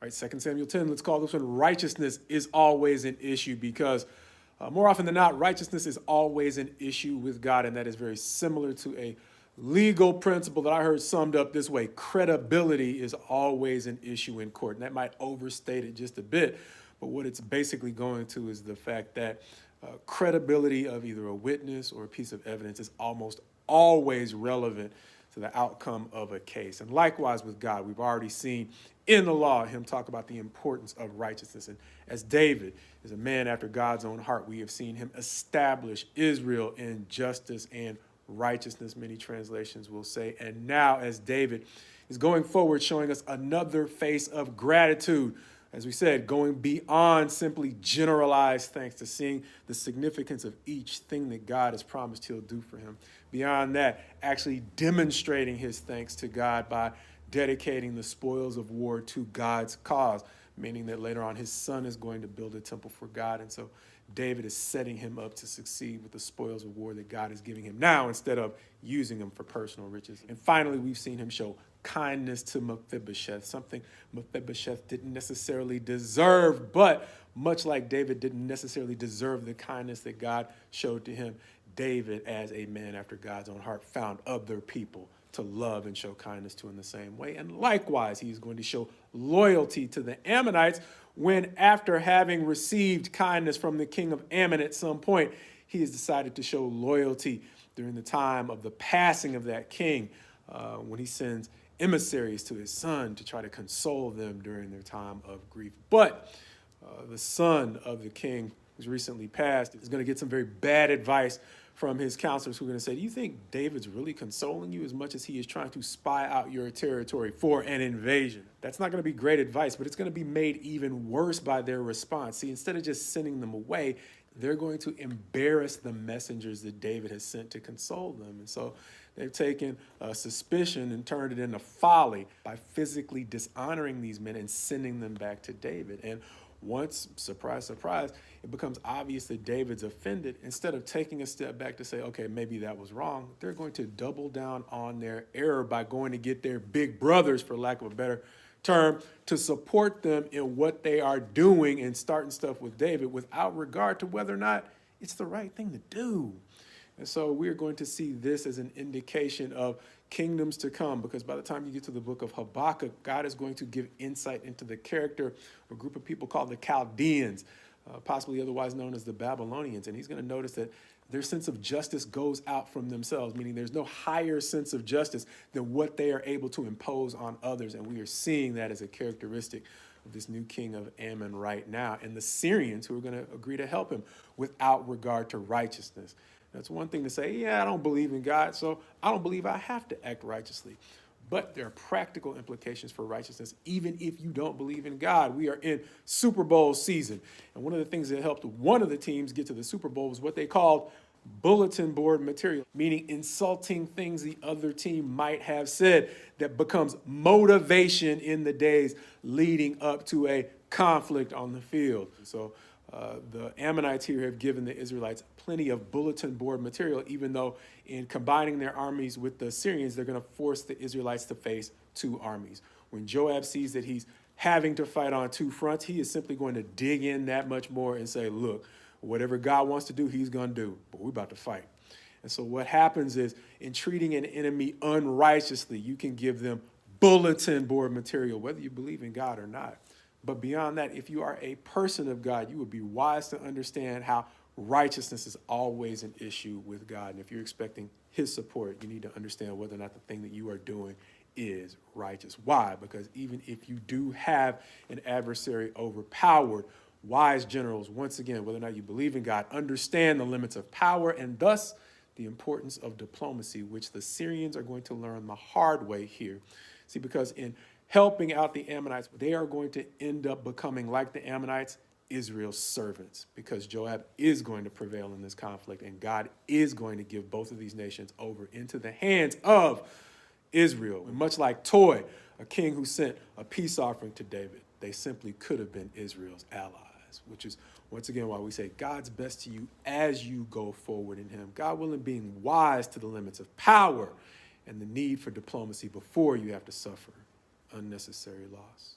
Right, 2 Samuel 10, let's call this one righteousness is always an issue because more often than not, righteousness is always an issue with God, and that is very similar to a legal principle that I heard summed up this way. Credibility is always an issue in court, and that might overstate it just a bit, but what it's basically going to is the fact that credibility of either a witness or a piece of evidence is almost always relevant to the outcome of a case. And likewise with God, we've already seen in the law him talk about the importance of righteousness. And as David is a man after God's own heart, we have seen him establish Israel in justice and righteousness, many translations will say. And now as David is going forward, showing us another face of gratitude, as we said, going beyond simply generalized thanks to seeing the significance of each thing that God has promised he'll do for him. Beyond that, actually demonstrating his thanks to God by dedicating the spoils of war to God's cause, meaning that later on his son is going to build a temple for God. And so David is setting him up to succeed with the spoils of war that God is giving him now instead of using them for personal riches. And finally, we've seen him show kindness to Mephibosheth, something Mephibosheth didn't necessarily deserve, but much like David didn't necessarily deserve the kindness that God showed to him, David, as a man after God's own heart, found other people to love and show kindness to in the same way. And likewise, he's going to show loyalty to the Ammonites when, after having received kindness from the king of Ammon at some point, he has decided to show loyalty during the time of the passing of that king, when he sends emissaries to his son to try to console them during their time of grief. But the son of the king who's recently passed is going to get some very bad advice from his counselors who are going to say, do you think David's really consoling you as much as he is trying to spy out your territory for an invasion? That's not going to be great advice, but it's going to be made even worse by their response. See, instead of just sending them away, they're going to embarrass the messengers that David has sent to console them. And so they've taken suspicion and turned it into folly by physically dishonoring these men and sending them back to David. And once, surprise, surprise, it becomes obvious that David's offended, instead of taking a step back to say, okay, maybe that was wrong, they're going to double down on their error by going to get their big brothers, for lack of a better term, to support them in what they are doing and starting stuff with David without regard to whether or not it's the right thing to do. And so we're going to see this as an indication of kingdoms to come, because by the time you get to the book of Habakkuk, God is going to give insight into the character of a group of people called the Chaldeans, possibly otherwise known as the Babylonians. And he's going to notice that their sense of justice goes out from themselves, meaning there's no higher sense of justice than what they are able to impose on others. And we are seeing that as a characteristic of this new king of Ammon right now, and the Syrians who are going to agree to help him without regard to righteousness. That's one thing to say, yeah, I don't believe in God, so I don't believe I have to act righteously. But there are practical implications for righteousness, even if you don't believe in God. We are in Super Bowl season. And one of the things that helped one of the teams get to the Super Bowl was what they called bulletin board material, meaning insulting things the other team might have said that becomes motivation in the days leading up to a conflict on the field. So the Ammonites here have given the Israelites plenty of bulletin board material, even though in combining their armies with the Syrians, they're going to force the Israelites to face two armies. When Joab sees that he's having to fight on two fronts, he is simply going to dig in that much more and say, look, whatever God wants to do, he's going to do, but we're about to fight. And so what happens is, in treating an enemy unrighteously, you can give them bulletin board material, whether you believe in God or not. But beyond that, if you are a person of God, you would be wise to understand how righteousness is always an issue with God. And if you're expecting his support, you need to understand whether or not the thing that you are doing is righteous. Why? Because even if you do have an adversary overpowered, wise generals, once again, whether or not you believe in God, understand the limits of power and thus the importance of diplomacy, which the Syrians are going to learn the hard way here. See, because in helping out the Ammonites, they are going to end up becoming, like the Ammonites, Israel's servants, because Joab is going to prevail in this conflict, and God is going to give both of these nations over into the hands of Israel. And much like Toy, a king who sent a peace offering to David, they simply could have been Israel's allies, which is, once again, why we say God's best to you as you go forward in him. God willing, being wise to the limits of power and the need for diplomacy before you have to suffer unnecessary loss.